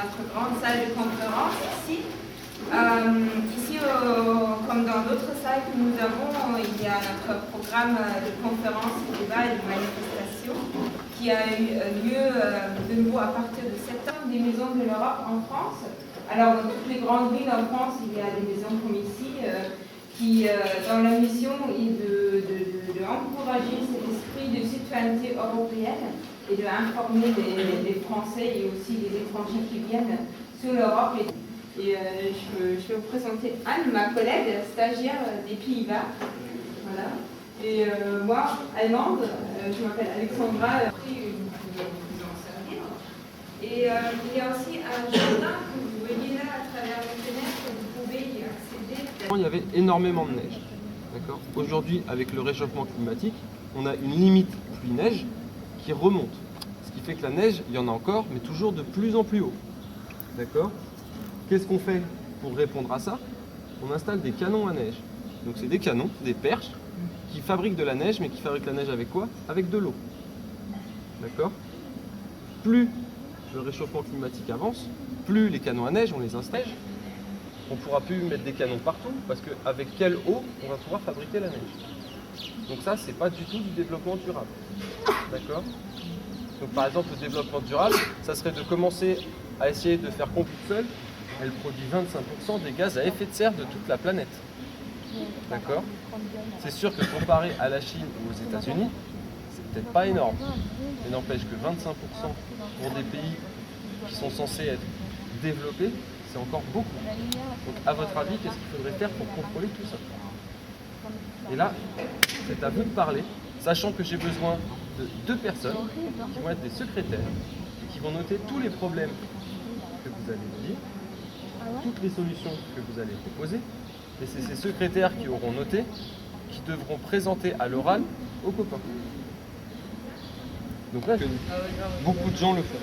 notre grande salle de conférence ici. Comme dans d'autres salles que nous avons, il y a notre programme de conférences, de débats et de manifestations qui a eu lieu de nouveau à partir de septembre des maisons de l'Europe en France. Alors, dans toutes les grandes villes en France, il y a des maisons comme ici qui, dans la mission, est d'encourager cet esprit de citoyenneté européenne et d'informer les Français et aussi les étrangers qui viennent sur l'Europe. Et je vais vous présenter Anne, ma collègue stagiaire des Pays-Bas. Voilà. Et moi, allemande, je m'appelle Alexandra. Vous pouvez vous en servir. Et il y a aussi un jardin que vous voyez là à travers les fenêtres, vous pouvez y accéder. Il y avait énormément de neige. Aujourd'hui, avec le réchauffement climatique, on a une limite pluie-neige qui remonte. Ce qui fait que la neige, il y en a encore, mais toujours de plus en plus haut. D'accord ? Qu'est-ce qu'on fait pour répondre à ça? On installe des canons à neige. Donc c'est des canons, des perches, qui fabriquent de la neige, mais qui fabriquent la neige avec quoi? Avec de l'eau. D'accord? Plus le réchauffement climatique avance, plus les canons à neige, on les installe. On ne pourra plus mettre des canons partout, parce qu'avec quelle eau on va pouvoir fabriquer la neige? Donc ça, c'est pas du tout du développement durable. D'accord? Donc par exemple, le développement durable, ça serait de commencer à essayer de faire qu'on toute seule. Elle produit 25% des gaz à effet de serre de toute la planète. D'accord? C'est sûr que comparé à la Chine ou aux États-Unis, c'est peut-être pas énorme. Mais n'empêche que 25% pour des pays qui sont censés être développés, c'est encore beaucoup. Donc à votre avis, qu'est-ce qu'il faudrait faire pour contrôler tout ça? Et là, c'est à vous de parler, sachant que j'ai besoin de 2 personnes qui vont être des secrétaires et qui vont noter tous les problèmes que vous allez dire, toutes les solutions que vous allez proposer, et c'est ces secrétaires qui auront noté, qui devront présenter à l'oral aux copains. Donc là, beaucoup de gens le font.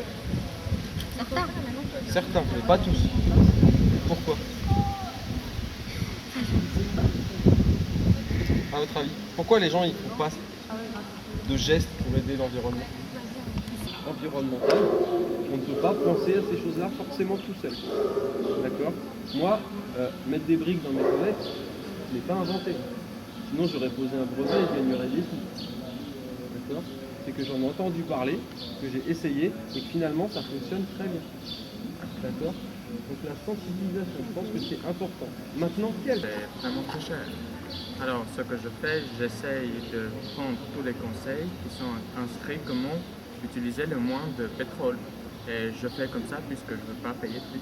Certains, mais pas tous. Pourquoi? À votre avis, pourquoi les gens ils font pas de gestes pour aider l'environnement environnemental? On ne peut pas penser à ces choses-là forcément tout seul. D'accord? Moi, mettre des briques dans mes toilettes, je ne l'ai pas inventé. Sinon, j'aurais posé un brevet et je gagnerais des sous. D'accord? C'est que j'en ai entendu parler, que j'ai essayé et que finalement, ça fonctionne très bien. D'accord? Donc la sensibilisation, je pense que c'est important. Maintenant, quelle? C'est vraiment très cher. Alors, ce que je fais, j'essaye de prendre tous les conseils qui sont inscrits comment utiliser le moins de pétrole. Et je fais comme ça puisque je ne veux pas payer plus.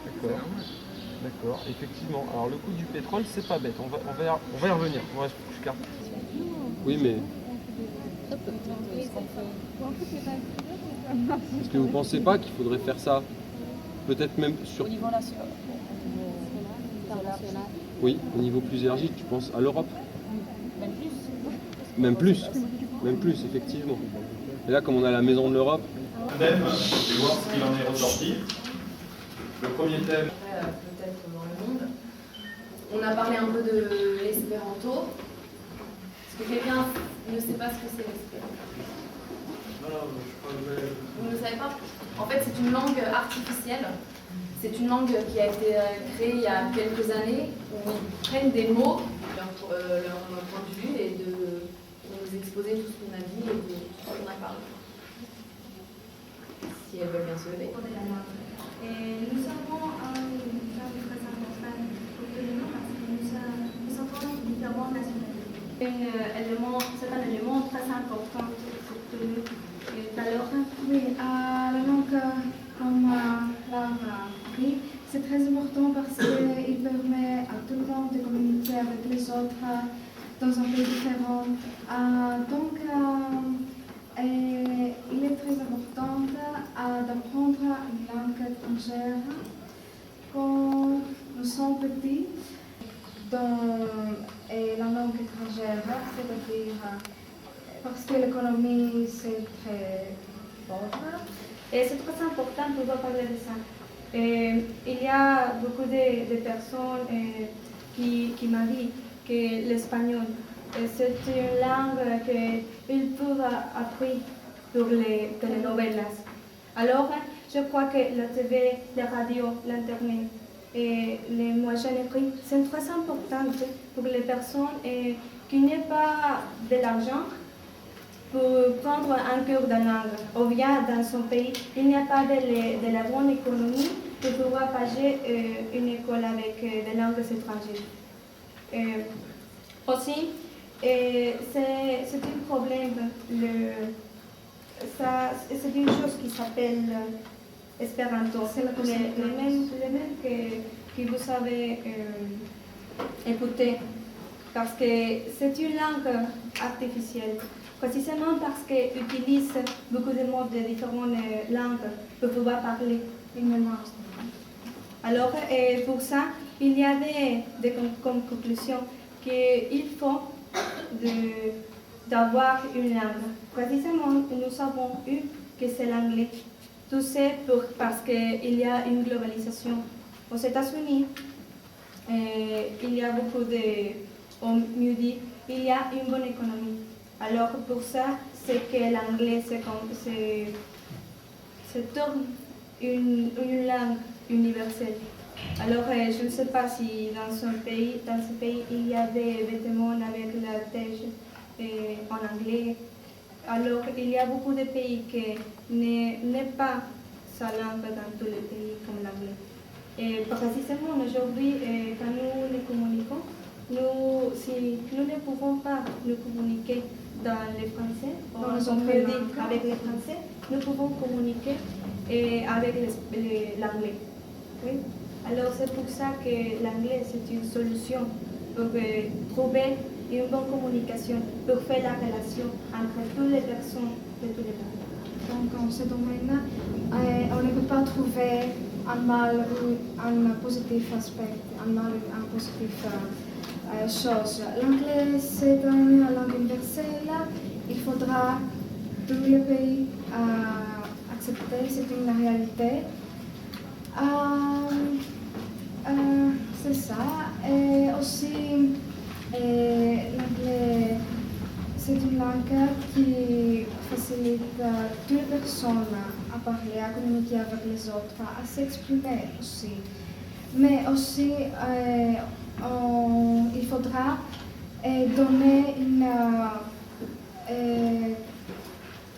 D'accord. D'accord, effectivement. Alors le coût du pétrole, c'est pas bête. On va y revenir. Je carte. Oui, mais... Est-ce que vous ne pensez pas qu'il faudrait faire ça peut-être même sur... Au niveau national. Oui, au niveau plus élargi, tu penses à l'Europe? Même plus. Même plus. Même plus, effectivement. Et là, comme on a la maison de l'Europe... Thème, je vais voir ce qu'il en est ressorti. Le premier thème. Peut-être dans le monde. On a parlé un peu de l'espéranto. Est-ce que quelqu'un ne sait pas ce que c'est l'espéranto? Vous ne savez pas? En fait, c'est une langue artificielle. C'est une langue qui a été créée il y a quelques années où ils prennent des mots, leur point de vue, et de nous exposer tout ce qu'on a dit et de tout ce qu'on a parlé. Si elles veulent bien se lever. Nous avons un travail très important pour que nous parce que nous avons différentes nationalités. C'est un élément très important pour nous. Alors, oui, la langue, comme Laura dit, c'est très important parce qu'il permet à tout le monde de communiquer avec les autres dans un pays différent. Donc, il est très important d'apprendre une langue étrangère quand nous sommes petits. Dans la langue étrangère, c'est-à-dire parce que l'économie c'est très pauvre. Et c'est très important de pouvoir parler de ça. Il y a beaucoup de personnes qui m'ont dit que l'espagnol c'est une langue qu'ils peuvent apprendre pour les telenovelas. Alors, je crois que la TV, la radio, l'Internet et les moyens écrits sont très importants pour les personnes qui n'ont pas de l'argent pour prendre un cours de langue. Ou bien dans son pays, il n'y a pas de la bonne économie pour pouvoir payer une école avec des langues étrangères. Aussi, c'est un problème. C'est une chose qui s'appelle Espéranto. C'est le même que vous avez écouté. Parce que c'est une langue artificielle. Précisément parce qu'elle utilise beaucoup de mots de différentes langues pour pouvoir parler une langue. Alors, pour ça, il y a des conclusions qu'il faut d'avoir une langue. Précisément, nous avons eu que c'est l'anglais. Tout c'est parce qu'il y a une globalisation. Aux États-Unis, il y a beaucoup au mieux dit, il y a une bonne économie. Alors pour ça, c'est que l'anglais c'est une langue universelle. Alors je ne sais pas si dans ce pays, il y a des vêtements avec la tâche en anglais. Alors il y a beaucoup de pays qui n'est pas sa langue dans tous les pays comme l'anglais. Et précisément aujourd'hui, quand nous les communiquons, si nous ne pouvons pas nous communiquer dans les Français, avec les Français, nous pouvons communiquer avec l'anglais. Oui? Alors c'est pour ça que l'anglais c'est une solution pour trouver une bonne communication, pour faire la relation entre toutes les personnes de tous les pays. Donc en ce domaine, on ne peut pas trouver un mal ou un positif aspect, un mal ou un positif chose. L'anglais, c'est une langue universelle. Il faudra tous les pays accepter, c'est une réalité. C'est ça. Et aussi, l'anglais, c'est une langue qui facilite toutes les personnes à parler, à communiquer avec les autres, à s'exprimer aussi. Mais aussi, il faudra donner une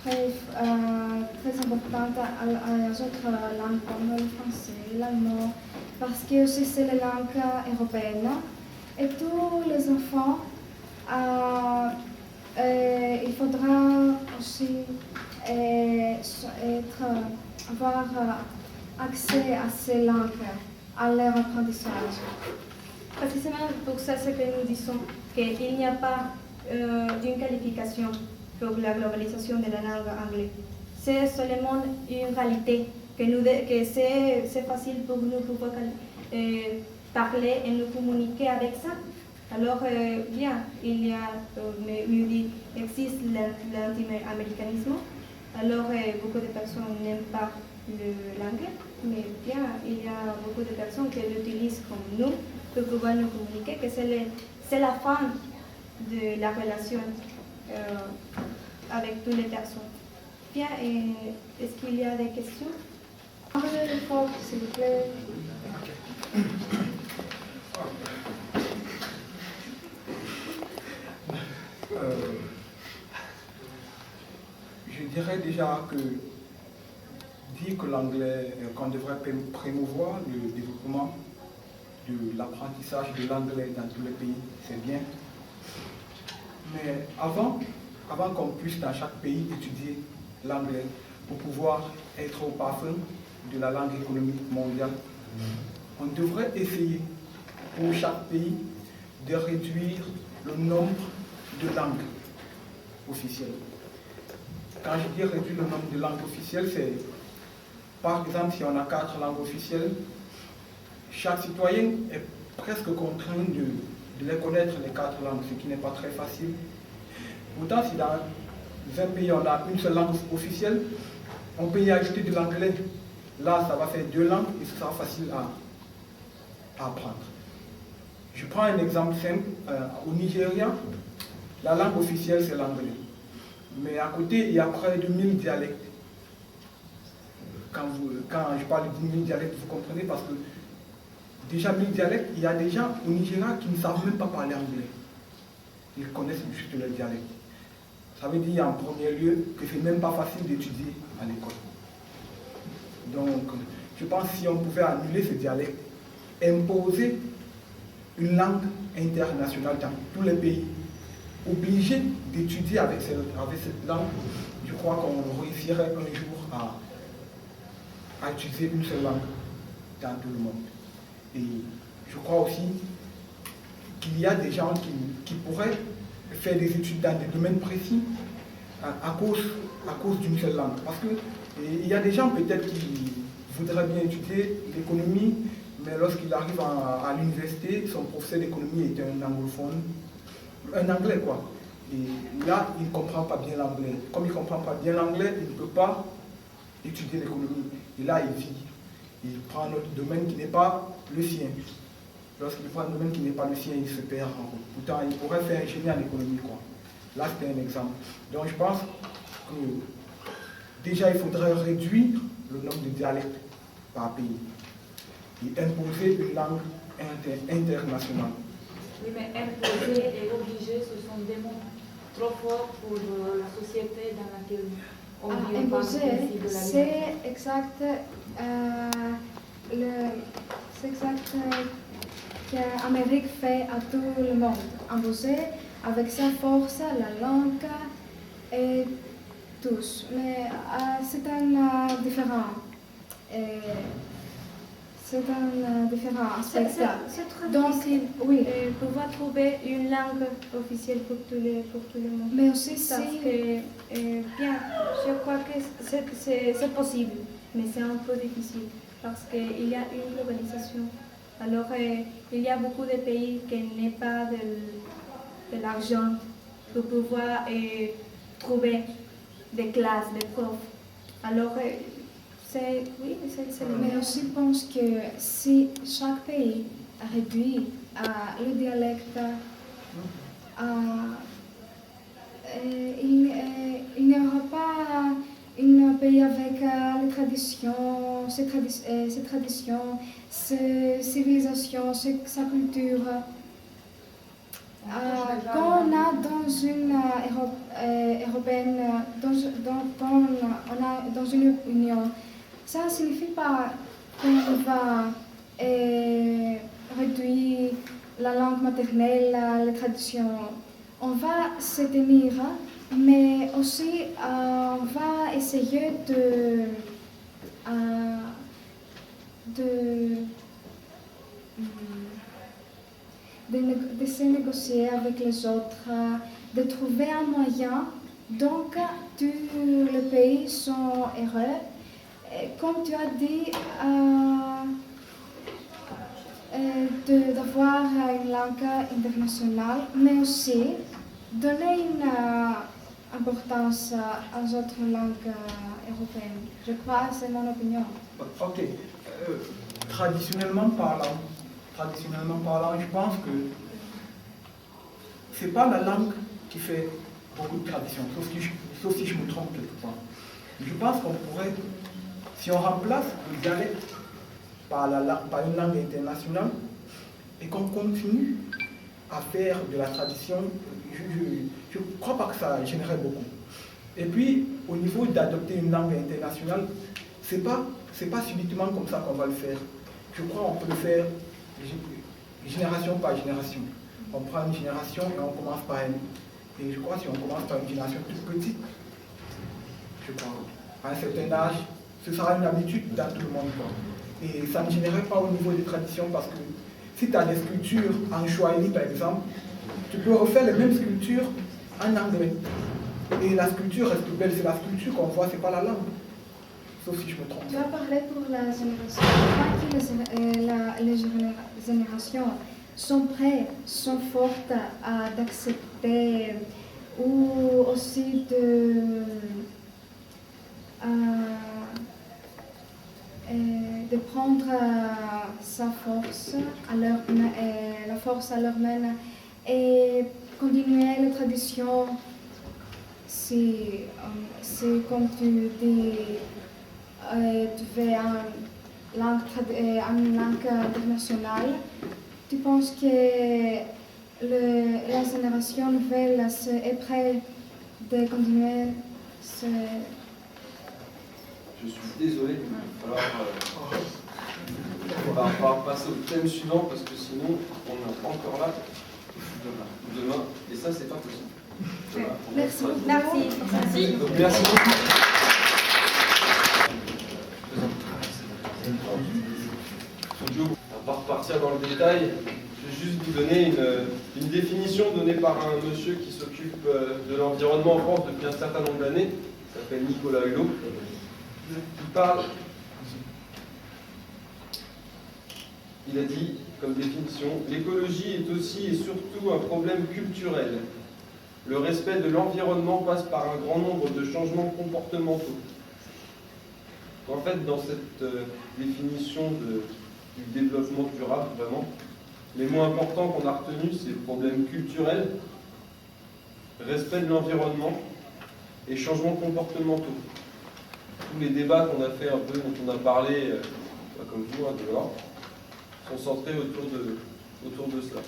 très importante aux autres langues comme le français, l'allemand, parce que aussi c'est la langue européenne. Et tous les enfants, il faudra aussi avoir accès à ces langues, à leur apprentissage. Précisément pour ça, c'est que nous disons qu'il n'y a pas d'une qualification pour la globalisation de la langue anglaise. C'est seulement une réalité que c'est facile pour nous pouvoir parler et nous communiquer avec ça. Alors, bien, il y a, mieux dit, existe l'anti-américanisme. Alors, beaucoup de personnes n'aiment pas l'anglais, mais bien, il y a beaucoup de personnes qui l'utilisent comme nous pour pouvoir nous communiquer, que c'est la fin de la relation avec toutes les personnes. Bien, est-ce qu'il y a des questions? Parlez fort, s'il vous plaît. Je dirais déjà que dire que l'anglais, qu'on devrait promouvoir le développement de l'apprentissage de l'anglais dans tous les pays, c'est bien. Mais avant qu'on puisse dans chaque pays étudier l'anglais pour pouvoir être au parfum de la langue économique mondiale, on devrait essayer pour chaque pays de réduire le nombre de langues officielles. Quand je dis réduire le nombre de langues officielles, c'est par exemple si on a 4 langues officielles, chaque citoyen est presque contraint de les connaître les 4 langues, ce qui n'est pas très facile. Pourtant, si dans un pays on a une seule langue officielle, on peut y ajouter de l'anglais. Là, ça va faire 2 langues et ce sera facile à apprendre. Je prends un exemple simple. Au Nigeria, la langue officielle, c'est l'anglais. Mais à côté, il y a près de 1000 dialectes. quand je parle de 10 000 dialectes, vous comprenez, parce que déjà 1000 dialectes, il y a des gens au Nigeria qui ne savent même pas parler anglais. Ils connaissent juste le dialecte. Ça veut dire en premier lieu que c'est même pas facile d'étudier à l'école. Donc, je pense que si on pouvait annuler ce dialecte, imposer une langue internationale dans tous les pays, obligé d'étudier avec cette langue, je crois qu'on réussirait un jour à utiliser une seule langue dans tout le monde. Et je crois aussi qu'il y a des gens qui pourraient faire des études dans des domaines précis à cause d'une seule langue. Parce qu'il y a des gens peut-être qui voudraient bien étudier l'économie, mais lorsqu'il arrive à l'université, son professeur d'économie est un anglophone, un anglais quoi. Et là, il ne comprend pas bien l'anglais. Comme il ne comprend pas bien l'anglais, il ne peut pas étudier l'économie. Et là, il vit. Il prend un autre domaine qui n'est pas le sien. Lorsqu'il prend un domaine qui n'est pas le sien, il se perd en route. Pourtant, il pourrait faire ingénieur en économie, quoi. Là, c'était un exemple. Donc, je pense que déjà, il faudrait réduire le nombre de dialectes par pays et imposer une langue internationale. Oui, mais imposer et obliger, ce sont des mots trop forts pour la société dans laquelle on vit. Imposer, c'est exact. C'est exact qu'Amérique fait à tout le monde. Imposer avec sa force, la langue et tous. Mais c'est un différent. C'est un différent aspect. C'est très Donc, difficile oui. pouvoir trouver une langue officielle pour tout le monde. Mais aussi, Parce que, bien, je crois que c'est possible, mais c'est un peu difficile parce qu'il y a une globalisation. Alors, il y a beaucoup de pays qui n'ont pas de l'argent pour pouvoir trouver des classes, des profs. Alors, oui, c'est le Mais aussi, je pense que si chaque pays réduit le dialecte, il n'y aura pas un pays avec les traditions, ses traditions, ses civilisations, sa culture. Quand on a dans une Europe européenne, dans une union, ça ne signifie pas qu'on va réduire la langue maternelle, les traditions. On va se tenir, mais aussi on va essayer de se négocier avec les autres, de trouver un moyen. Donc, tous les pays sont heureux. Comme tu as dit, d'avoir une langue internationale, mais aussi donner une importance aux autres langues européennes. Je crois, c'est mon opinion. Ok. Traditionnellement parlant, je pense que c'est pas la langue qui fait beaucoup de tradition, sauf si je me trompe quelque part. Je pense qu'on pourrait, si on remplace le dialecte par une langue internationale et qu'on continue à faire de la tradition, je ne crois pas que ça gênerait beaucoup. Et puis, au niveau d'adopter une langue internationale, c'est pas subitement comme ça qu'on va le faire. Je crois qu'on peut le faire génération par génération. On prend une génération et on commence par elle. Et je crois que si on commence par une génération toute petite, je crois, à un certain âge, ce sera une habitude dans tout le monde. Quoi. Et ça ne générerait pas au niveau des traditions parce que si tu as des sculptures en Swahili par exemple, tu peux refaire les mêmes sculptures en anglais. Et la sculpture reste belle, c'est la sculpture qu'on voit, c'est pas la langue. Sauf si je me trompe. Tu as parlé pour la génération. Je crois que les générations sont prêtes, sont fortes d'accepter ou aussi de prendre sa force à la force à leur main et continuer les traditions. C'est comme tu dis, une langue internationale, tu penses que la génération nouvelle est prête de continuer ce... Je suis désolé, on va passer au thème suivant parce que sinon on est encore là demain et ça c'est pas possible. Voilà, Merci. Merci. Donc, merci beaucoup. On va repartir dans le détail. Je vais juste vous donner une définition donnée par un monsieur qui s'occupe de l'environnement en France depuis un certain nombre d'années. Il s'appelle Nicolas Hulot. Il a dit, comme définition, l'écologie est aussi et surtout un problème culturel. Le respect de l'environnement passe par un grand nombre de changements comportementaux. En fait, dans cette définition du développement durable, vraiment, les mots importants qu'on a retenus, c'est problème culturel, respect de l'environnement et changements comportementaux. Tous les débats qu'on a fait un peu, dont on a parlé, comme vous, dehors, sont centrés autour de cela.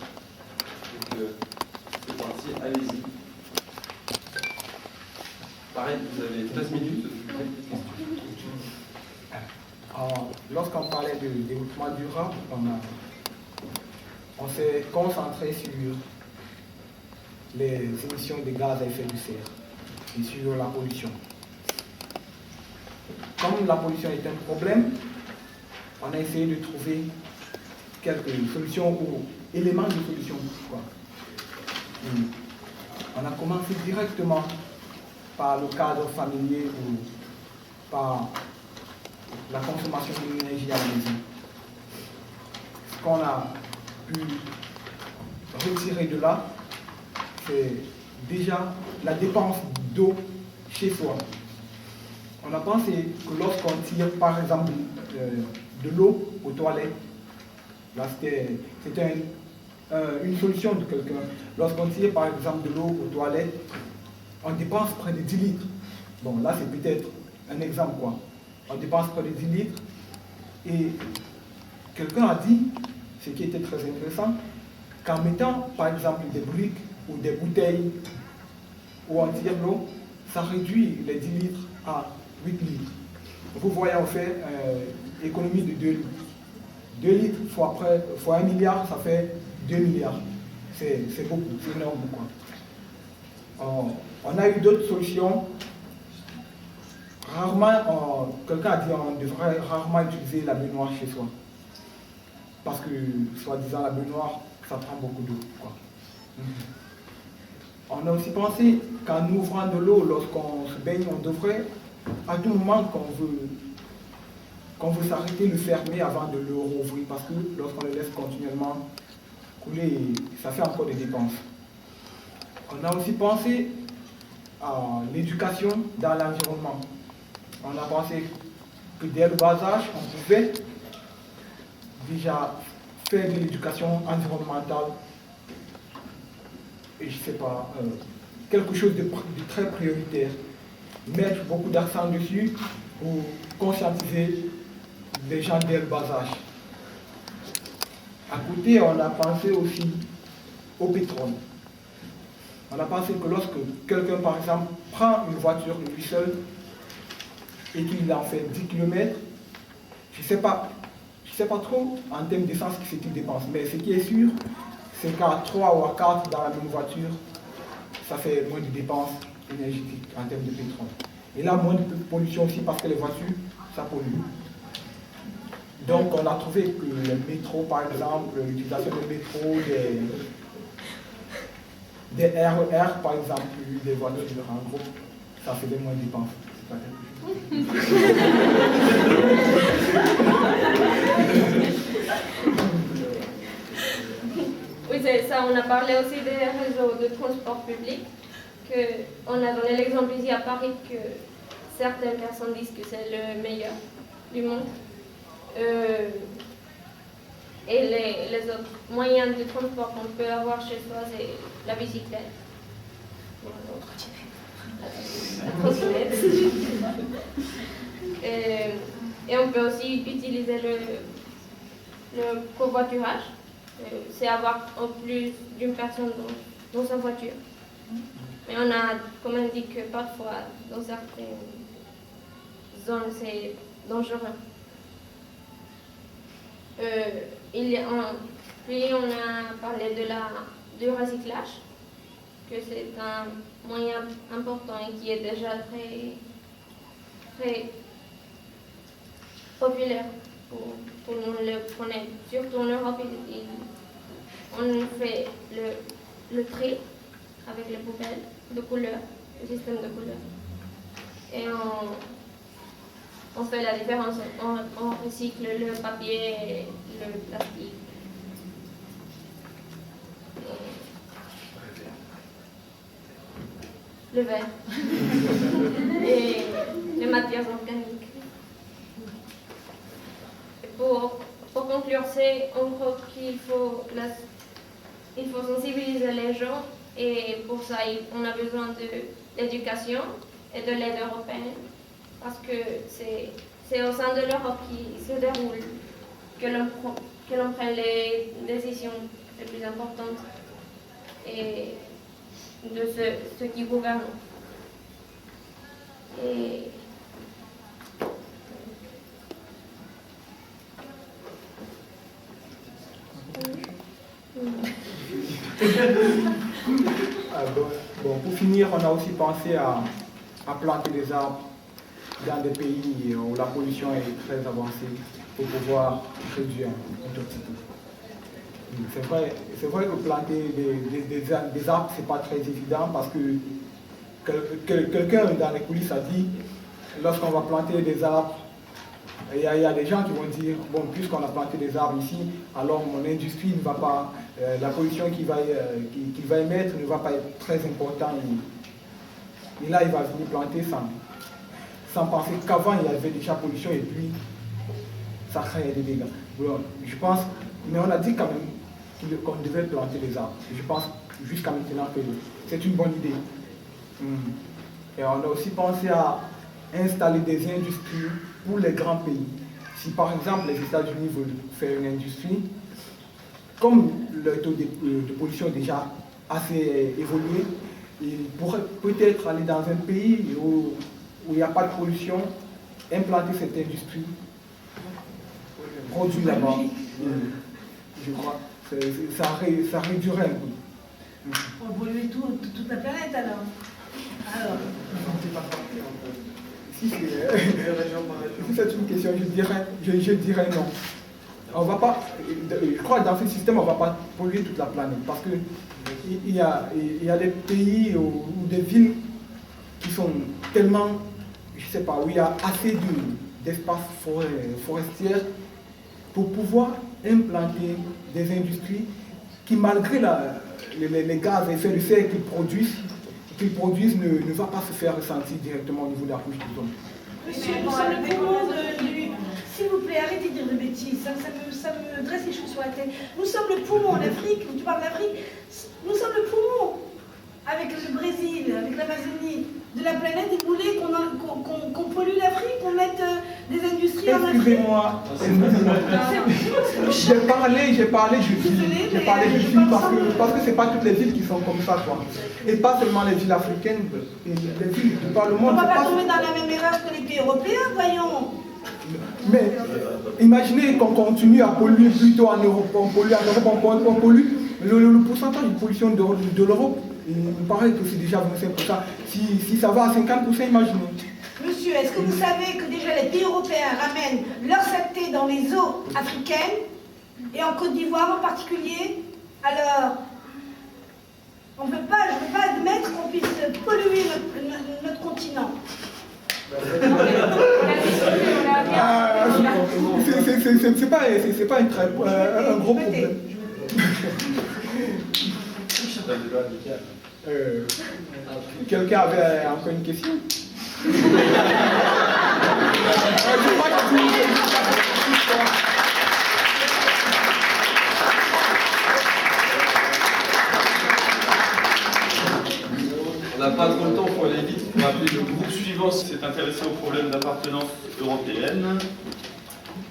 Donc, c'est parti, allez-y. Pareil, vous avez 13 minutes. Lorsqu'on parlait de développement durable, on s'est concentré sur les émissions de gaz à effet de serre et sur la pollution. Comme la pollution est un problème, on a essayé de trouver quelques solutions ou éléments de solution. On a commencé directement par le cadre familier ou par la consommation de l'énergie à la maison. Ce qu'on a pu retirer de là, c'est déjà la dépense d'eau chez soi. On a pensé que lorsqu'on tire par exemple de l'eau aux toilettes, là c'était une solution de quelqu'un. Lorsqu'on tire par exemple de l'eau aux toilettes, on dépense près de 10 litres. Bon, là c'est peut-être un exemple quoi. On dépense près de 10 litres. Et quelqu'un a dit, ce qui était très intéressant, qu'en mettant par exemple des briques ou des bouteilles où on tire l'eau, ça réduit les 10 litres à 8 litres. Vous voyez, on fait économie de 2 litres. 2 litres fois 1 milliard, ça fait 2 milliards. C'est beaucoup, c'est énorme quoi. On a eu d'autres solutions. Rarement, quelqu'un a dit qu'on devrait rarement utiliser la baignoire chez soi. Parce que, soi-disant, la baignoire, ça prend beaucoup d'eau. On a aussi pensé qu'en ouvrant de l'eau, lorsqu'on se baigne, on devrait, à tout moment qu'on veut s'arrêter, le fermer avant de le rouvrir. Parce que lorsqu'on le laisse continuellement couler, ça fait encore des dépenses. On a aussi pensé à l'éducation dans l'environnement. On a pensé que dès le bas âge, on pouvait déjà faire de l'éducation environnementale et je ne sais pas, quelque chose de très prioritaire. Mettre beaucoup d'accent dessus pour conscientiser les gens dès le bas âge. À côté, on a pensé aussi au pétrole. On a pensé que lorsque quelqu'un, par exemple, prend une voiture lui seul et qu'il en fait 10 km, je ne sais pas trop en termes d'essence ce qu'il dépense, mais ce qui est sûr, c'est qu'à 3 ou à 4 dans la même voiture, ça fait moins de dépenses énergétiques en termes de pétrole. Et là, moins de pollution aussi parce que les voitures, ça pollue. Donc on a trouvé que le métro, par exemple, l'utilisation des métros, des RER, par exemple, des voitures en groupe, ça faisait moins de dépenses. C'est pas quelque chose. Oui, c'est ça. On a parlé aussi des réseaux de transport public. On a donné l'exemple ici à Paris que certaines personnes disent que c'est le meilleur du monde. Et les autres moyens de transport qu'on peut avoir chez soi, c'est la bicyclette. la trottinette. Et on peut aussi utiliser le covoiturage. C'est avoir en plus d'une personne dans sa voiture. Mais on a quand même dit que parfois, dans certaines zones, c'est dangereux. Puis on a parlé du recyclage, que c'est un moyen important et qui est déjà très populaire pour nous le connaître. Surtout en Europe, on fait le tri avec les poubelles de couleur, le système de couleur. Et on fait la différence, on recycle le papier et le plastique. Le verre et les matières organiques. Et pour conclure, c'est en gros qu'il faut sensibiliser les gens et pour ça on a besoin de l'éducation et de l'aide européenne parce que c'est au sein de l'Europe qui se déroule que l'on prend les décisions les plus importantes et de ceux qui gouvernent. Et Bon, pour finir, on a aussi pensé à planter des arbres dans des pays où la pollution est très avancée pour pouvoir réduire un tout petit peu. C'est vrai que planter des arbres, ce n'est pas très évident parce que quelqu'un dans les coulisses a dit, lorsqu'on va planter des arbres, il y a des gens qui vont dire, bon, puisqu'on a planté des arbres ici, alors mon industrie ne va pas, la pollution qu'il va émettre ne va pas être très importante. Et là, il va venir planter sans penser qu'avant, il y avait déjà pollution et puis ça crée des dégâts. Alors, je pense, mais on a dit quand même qu'on devait planter des arbres. Je pense jusqu'à maintenant que c'est une bonne idée. Et on a aussi pensé à installer des industries pour les grands pays. Si par exemple les États-Unis veulent faire une industrie, comme le taux de pollution est déjà assez évolué, ils pourraient peut-être aller dans un pays où il n'y a pas de pollution, implanter cette industrie, produire là-bas. Je crois que ça réduirait un peu. On va polluer toute la planète alors. Si c'est une question, je dirais non. On va pas, je crois que dans ce système, on ne va pas polluer toute la planète parce qu'il y a des pays ou des villes qui sont tellement, je ne sais pas, où il y a assez d'espace forestier pour pouvoir implanter des industries qui, malgré les gaz à effet de serre qu'ils produisent ne va pas se faire ressentir directement au niveau de la couche d'ozone. Monsieur, nous sommes le poumon du... S'il vous plaît, arrêtez de dire de bêtises, ça me dresse les cheveux sur la tête. Nous sommes le poumon, l'Afrique, tu parles d'Afrique, nous sommes le poumon avec le Brésil, avec l'Amazonie, de la planète, et vous voulez qu'on pollue l'Afrique, qu'on mette des industries en Afrique. Excusez-moi. J'ai parlé juste parce que ce n'est pas toutes les villes qui sont comme ça, quoi. Et pas seulement les villes africaines, les villes de par le monde. On ne va pas tomber dans la même erreur que les pays européens, voyons. Mais imaginez qu'on continue à polluer plutôt en Europe, on pollue, le pourcentage de pollution de l'Europe, il me paraît que c'est déjà 25%. Si ça va à 50%, imaginez. Monsieur, est-ce que vous savez que déjà les pays européens ramènent leur saleté dans les eaux africaines, et en Côte d'Ivoire en particulier? Alors, je ne peux pas admettre qu'on puisse polluer notre continent. C'est pas un gros problème. Quelqu'un avait encore une question? On n'a pas trop le temps, il faut aller vite. s'est intéressé au problème d'appartenance européenne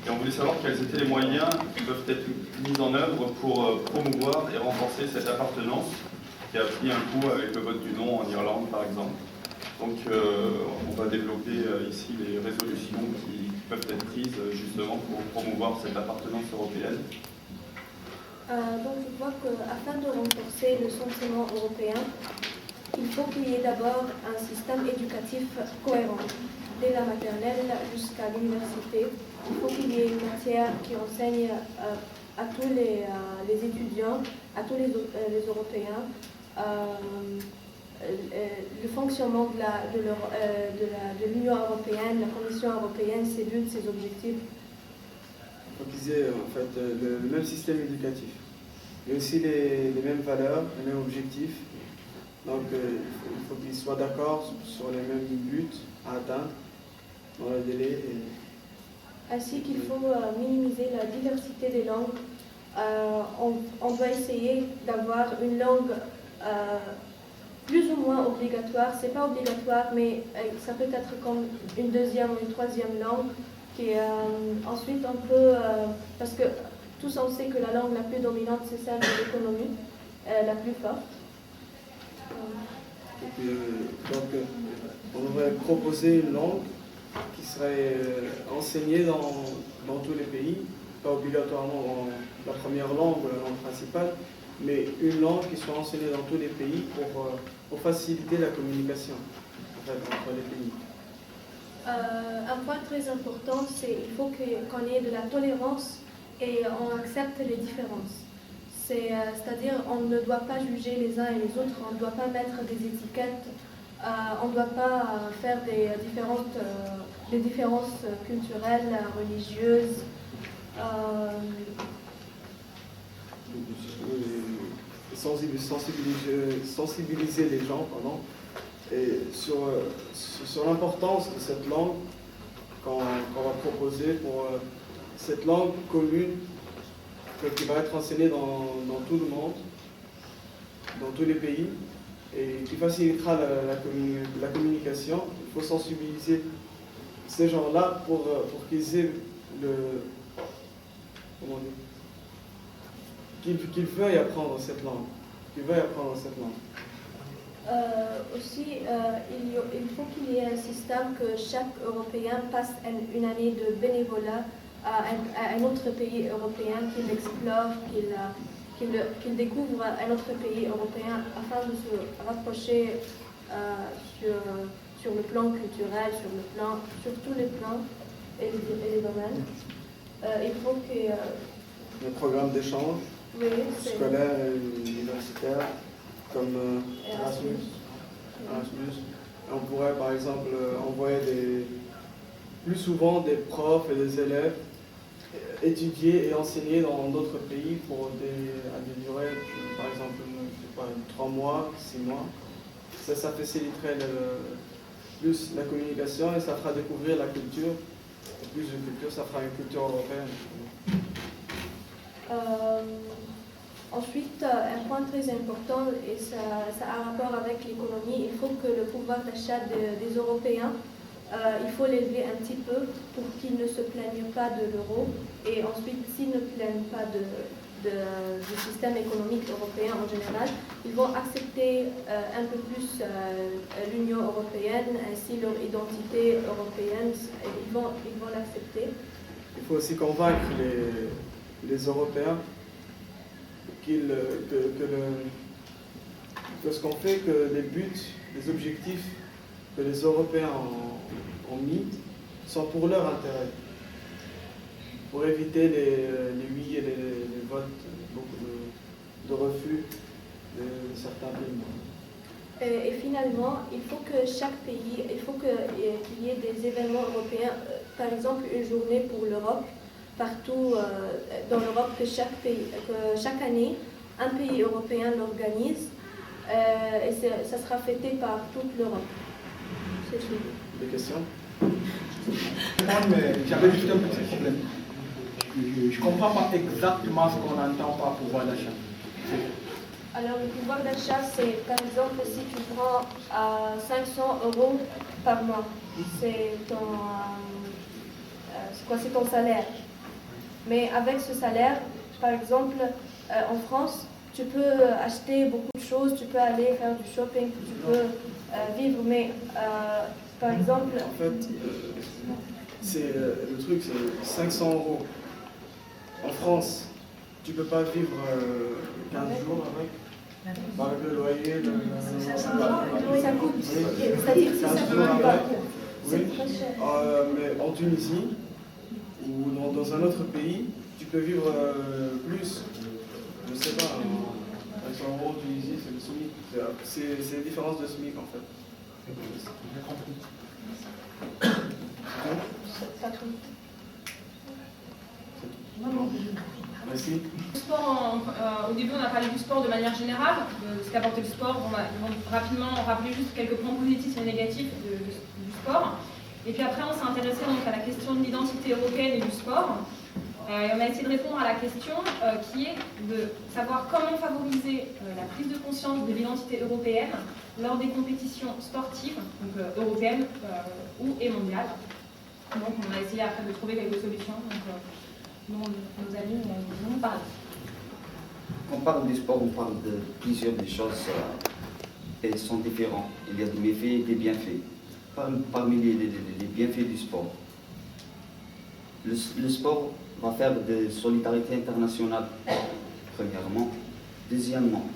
et on voulait savoir quels étaient les moyens qui peuvent être mis en œuvre pour promouvoir et renforcer cette appartenance qui a pris un coup avec le vote du non en Irlande par exemple. Donc on va développer ici les résolutions qui peuvent être prises justement pour promouvoir cette appartenance européenne. Donc je vois qu'afin de renforcer le sentiment européen, il faut qu'il y ait d'abord un système éducatif cohérent, dès la maternelle jusqu'à l'université. Il faut qu'il y ait une matière qui enseigne à tous les étudiants, à tous les Européens, le fonctionnement de l'Union européenne, la Commission européenne, ses buts, ses objectifs. Il faut qu'ils aient en fait le même système éducatif, mais aussi les mêmes valeurs, les mêmes objectifs. Donc il faut qu'ils soient d'accord sur les mêmes buts à atteindre dans le délai. Ainsi qu'il faut minimiser la diversité des langues. On doit essayer d'avoir une langue plus ou moins obligatoire. C'est pas obligatoire, mais ça peut être comme une deuxième ou une troisième langue. Ensuite, on peut, parce que tous on sait que la langue la plus dominante, c'est celle de l'économie, la plus forte. Et puis, donc, on devrait proposer une langue qui serait enseignée dans tous les pays, pas obligatoirement la première langue ou la langue principale, mais une langue qui soit enseignée dans tous les pays pour faciliter la communication en fait, entre les pays. Un point très important, c'est qu'il faut qu'on ait de la tolérance et on accepte les différences. C'est-à-dire on ne doit pas juger les uns et les autres, on ne doit pas mettre des étiquettes, on ne doit pas faire des différences culturelles, religieuses. Sensibiliser les gens et sur l'importance de cette langue qu'on va proposer pour cette langue commune qui va être enseignée dans tout le monde, dans tous les pays, et qui facilitera la communication. Il faut sensibiliser ces gens-là pour qu'ils aient qu'ils veuillent apprendre cette langue. Aussi, il faut qu'il y ait un système que chaque Européen passe une année de bénévolat à un autre pays européen, qu'il explore, qu'il découvre un autre pays européen afin de se rapprocher sur le plan culturel, sur tous les plans et les domaines. Il faut que... Le programme d'échange scolaire et universitaire comme Erasmus. On pourrait par exemple envoyer plus souvent des profs et des élèves étudier et enseigner dans d'autres pays pour à des durées, par exemple, 3 mois, 6 mois. Ça faciliterait plus la communication et ça fera découvrir la culture. Et plus de culture, ça fera une culture européenne. Ensuite, un point très important, et ça a un rapport avec l'économie, il faut que le pouvoir d'achat des Européens, il faut l'élever un petit peu pour qu'ils ne se plaignent pas de l'euro. Et ensuite, s'ils ne plaignent pas du système économique européen en général, ils vont accepter un peu plus l'Union européenne, ainsi leur identité européenne, ils vont l'accepter. Il faut aussi convaincre les Européens que ce qu'on fait, que les buts, les objectifs que les Européens ont mis sont pour leur intérêt, pour éviter les oui et les votes, beaucoup de refus de certains pays. Et finalement, il faut que chaque pays, il faut qu'il y ait des événements européens, par exemple une journée pour l'Europe, partout dans l'Europe, que chaque année, un pays européen l'organise et ça sera fêté par toute l'Europe. C'est tout. Des questions? Mais j'avais juste un petit problème. Je ne comprends pas exactement ce qu'on entend par pouvoir d'achat. Alors le pouvoir d'achat, c'est par exemple si tu prends 500 € par mois. c'est c'est ton salaire. Mais avec ce salaire, par exemple, en France, tu peux acheter beaucoup de choses, tu peux aller faire du shopping, tu peux vivre, mais par exemple... En fait, le truc, c'est 500 €. En France, tu peux pas vivre 15 jours avec le loyer, ça coûte. Oui. C'est-à-dire si ça coûte pas. C'est très cher. Mais en Tunisie ou dans un autre pays, tu peux vivre plus. Je sais pas, 500 € en Tunisie, c'est le SMIC. C'est la différence de SMIC en fait. Ça coûte. Merci. Le sport, au début, on a parlé du sport de manière générale, de ce qu'apportait le sport. On va rapidement rappeler juste quelques points positifs et négatifs du sport. Et puis après, on s'est intéressé donc à la question de l'identité européenne et du sport. Et on a essayé de répondre à la question qui est de savoir comment favoriser la prise de conscience de l'identité européenne lors des compétitions sportives, donc européennes et mondiales. Donc on a essayé après de trouver quelques solutions. Donc, nos amis vont nous parler. Quand on parle du sport, on parle de plusieurs des choses et sont différents. Il y a des méfaits et des bienfaits. Parmi les bienfaits du sport, le sport va faire de solidarité internationale, premièrement. Deuxièmement,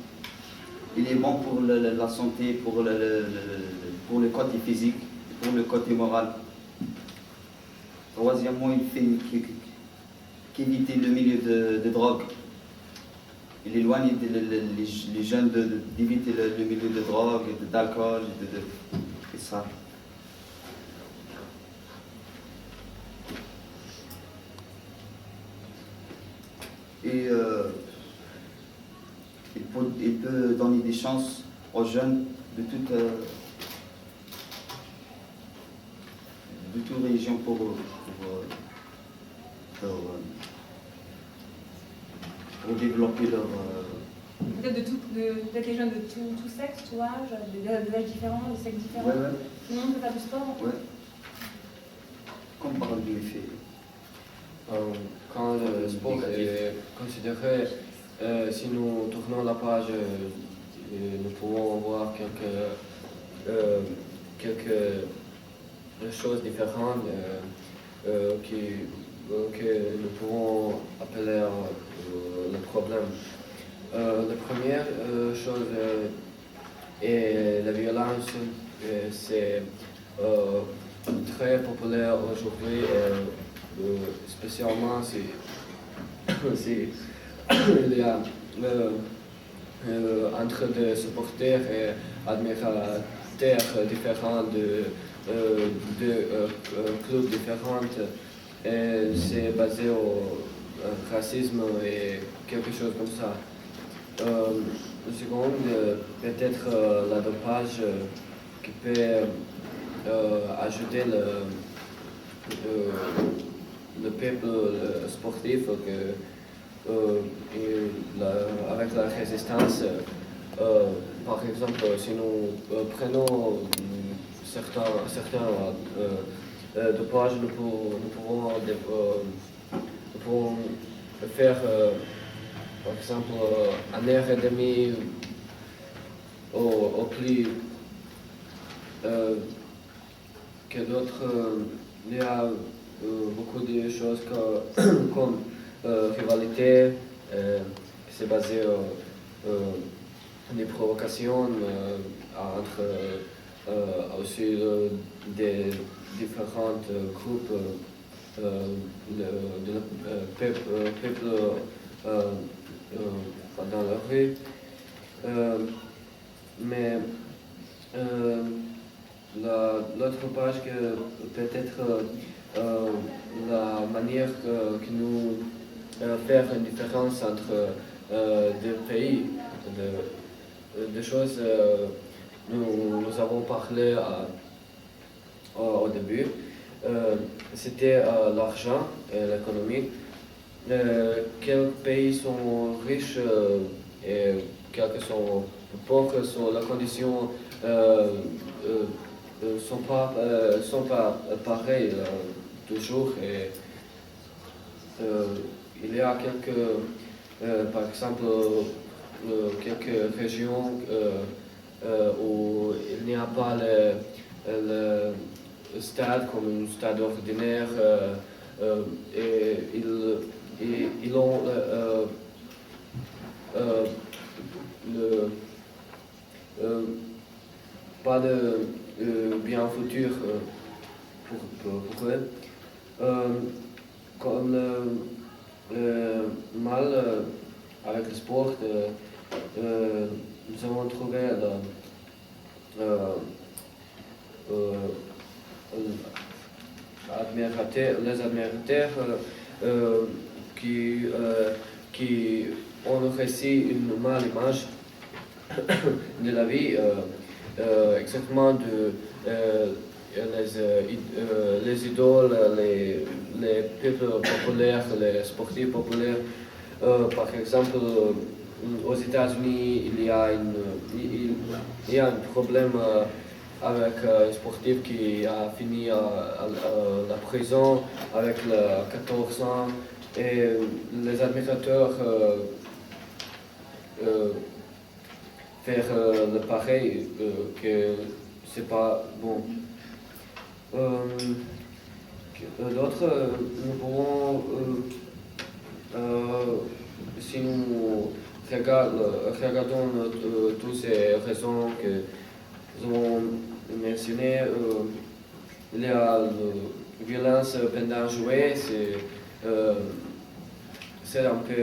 il est bon pour la santé, pour le côté physique, pour le côté moral. Troisièmement, il fait qu'éviter le milieu de drogue. Il éloigne les jeunes d'éviter le milieu de drogue, d'alcool, et ça. Et il peut donner des chances aux jeunes de toute région pour développer leur... Peut-être les jeunes de tout sexe, tout âge, d'âges différents, de sexes différents. Ouais. Tout le monde peut faire du sport. Ouais. Comme par du effet. Quand le sport est considéré, si nous tournons la page, nous pouvons voir quelques choses différentes que nous pouvons appeler le problème. La première chose est la violence. C'est très populaire aujourd'hui, spécialement si il y a entre des supporters et admirateurs différents de clubs différents. C'est basé au racisme et quelque chose comme ça. Le second, peut-être la dopage qui peut ajouter le peuple sportif avec la résistance. Par exemple, si nous prenons certains dopages, nous pouvons faire par exemple 1 heure et demie au plus que d'autres. Il y a beaucoup de choses comme rivalité, c'est basé des provocations entre aussi des différents groupes de peuple dans la rue. Mais l'autre page que peut-être la manière que nous faire une différence entre deux pays, des choses nous avons parlé au début, c'était l'argent et l'économie. Quelques pays sont riches et quelques sont pauvres sur la condition sont pas pareils toujours. Et il y a par exemple, quelques régions où il n'y a pas le stade comme un stade ordinaire et ils ont pas de bien futur pour eux. Comme le mal avec le sport, nous avons trouvé les admirateurs qui ont reçu une mauvaise image de la vie, exactement les idoles, les peuples populaires, les sportifs populaires. Par exemple, aux États-Unis, il y a un problème avec un sportif qui a fini à la prison avec 14 ans et les admirateurs faire le pareil que c'est pas bon. D'autres, nous pouvons, si nous regardons toutes ces raisons que nous avons mentionnées, il y a la violence pendant jouer, c'est un peu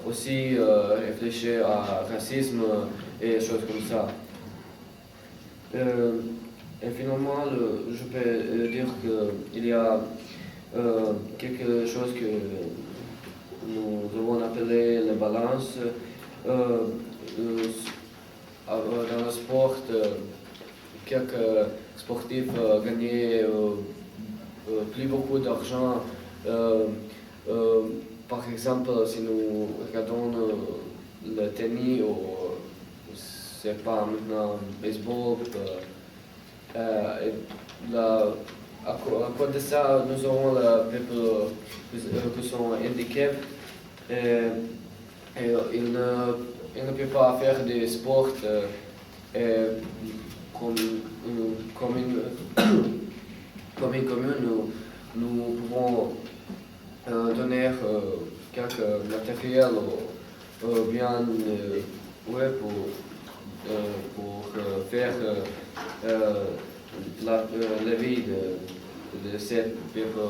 aussi réfléchir à racisme et choses comme ça. Et finalement, je peux dire qu'il y a quelque chose que nous avons appelé la balance. Dans le sport, quelques sportifs gagnaient plus beaucoup d'argent. Par exemple, si nous regardons le tennis, ou c'est pas maintenant baseball, à cause de ça, nous aurons les peuples qui sont handicapés et ils ne peuvent pas faire des sports comme une commune. Nous pouvons donner quelques matériels bien pour faire la vie de ces peuples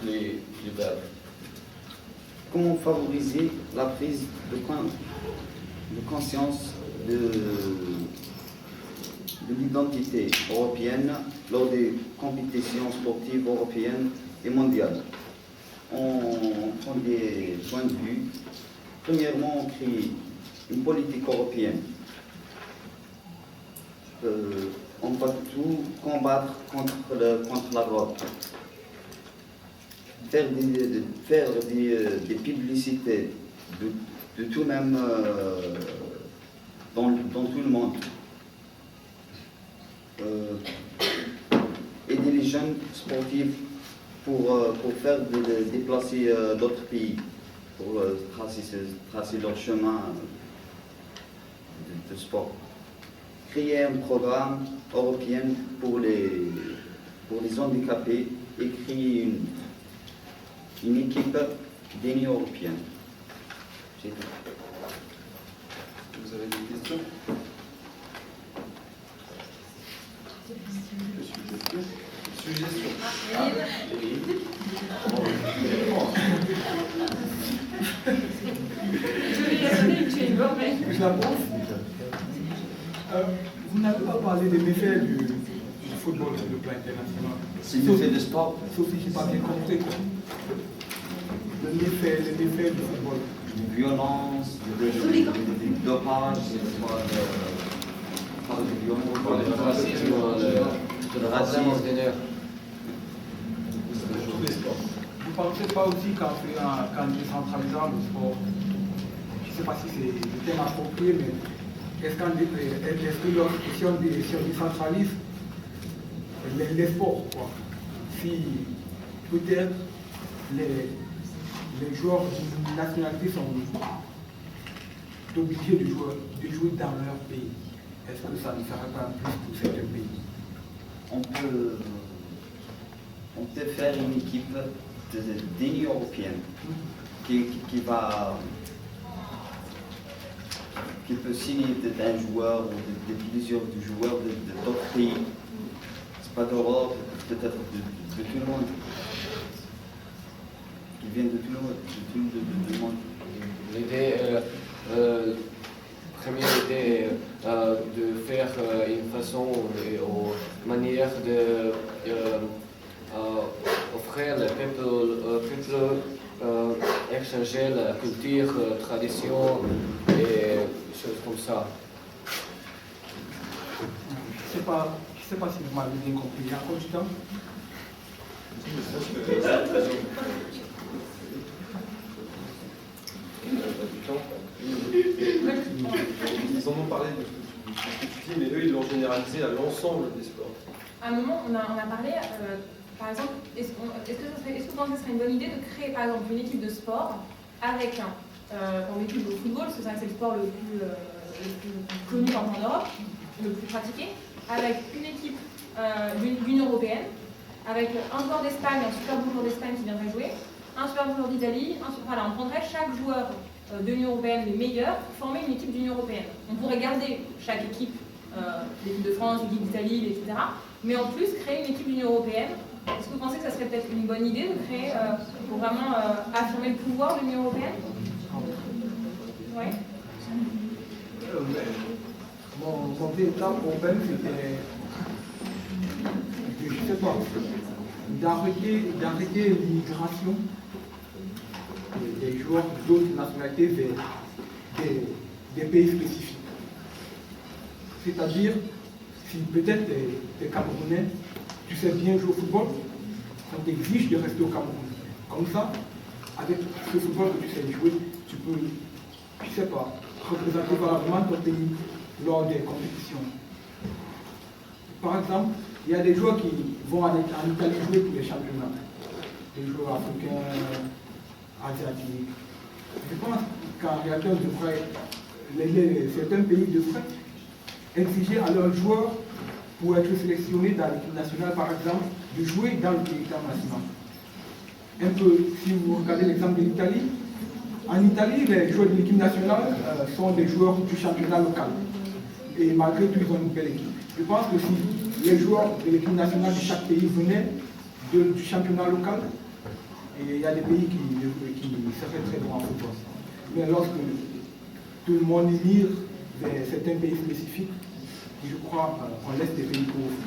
plus belle. Comment favoriser la prise de conscience de l'identité européenne lors des compétitions sportives européennes et mondiales? On prend des points de vue. Premièrement, on crée une politique européenne. On va tout combattre contre la drogue. Faire des publicités de tout même dans tout le monde. Aider les jeunes sportifs pour faire déplacer d'autres pays, pour tracer leur chemin de sport. Créer un programme européen pour les handicapés et créer une équipe d'Union européenne. C'est tout. Vous avez des questions? Suggestions. Je la pense. Vous n'avez pas parlé des méfaits du football sur le plan international. C'est le méfait du sport. Sauf si je n'ai pas bien compris. Les méfaits du football. De violence, de dopage, de racisme, de racisme. Vous ne pensez pas aussi qu'en décentralisant le sport, je ne sais pas si c'est le terme approprié, mais est-ce que si on décentralise les sports, quoi. Si peut-être les joueurs de nationalité sont obligés de jouer dans leur pays, est-ce que ça ne ferait pas plus pour certains pays? On peut faire une équipe d'Union européenne qui peut signer d'un joueur ou de plusieurs joueurs d'autres pays. C'est pas d'Europe, peut-être de tout le monde. Qui viennent de tout le monde. L'idée, première idée de faire une façon et une manière de offrir le peuple échanger la culture, tradition et choses comme ça. Je ne sais pas si vous m'avez bien compris. Il y a encore du temps? Ils en ont parlé de ce que tu dis, mais eux, ils l'ont généralisé à l'ensemble des sports. À un moment, on a parlé, par exemple, est-ce que vous pensez que ce serait une bonne idée de créer, par exemple, une équipe de sport avec une équipe de football, parce que c'est le sport le plus connu en Europe, le plus pratiqué, avec une équipe d'Union européenne, avec un joueur d'Espagne, un super bon joueur d'Espagne qui viendrait jouer, un super bon joueur d'Italie, voilà, on prendrait chaque joueur de l'Union européenne, les meilleurs, pour former une équipe d'Union européenne. On pourrait garder chaque équipe, l'équipe de France, l'équipe d'Italie, etc., mais en plus créer une équipe d'Union européenne. Est-ce que vous pensez que ça serait peut-être une bonne idée de créer, pour vraiment affirmer le pouvoir de l'Union européenne? Oui. Mon véritable problème, c'était, je ne sais pas, d'arrêter l'immigration des joueurs d'autres nationalités vers des pays spécifiques. C'est-à-dire, si peut-être t'es Camerounais, tu sais bien jouer au football, on t'exige de rester au Cameroun. Comme ça, avec ce football que tu sais jouer, tu peux, je ne sais pas, représenter valablement ton pays lors des compétitions. Par exemple, il y a des joueurs qui vont en Italie jouer pour les championnats, des joueurs africains, asiatiques. Je pense qu'en réalité, certains pays devraient exiger à leurs joueurs, pour être sélectionnés dans l'équipe nationale, par exemple, de jouer dans le territoire national. Un peu, si vous regardez l'exemple de l'Italie, en Italie, les joueurs de l'équipe nationale sont des joueurs du championnat local. Et malgré tout, ils ont une belle équipe. Je pense que si les joueurs de l'équipe nationale de chaque pays venaient du championnat local, et il y a des pays qui seraient très bons en football. Mais lorsque tout le monde mire vers certains pays spécifiques, je crois qu'on laisse des pays pauvres.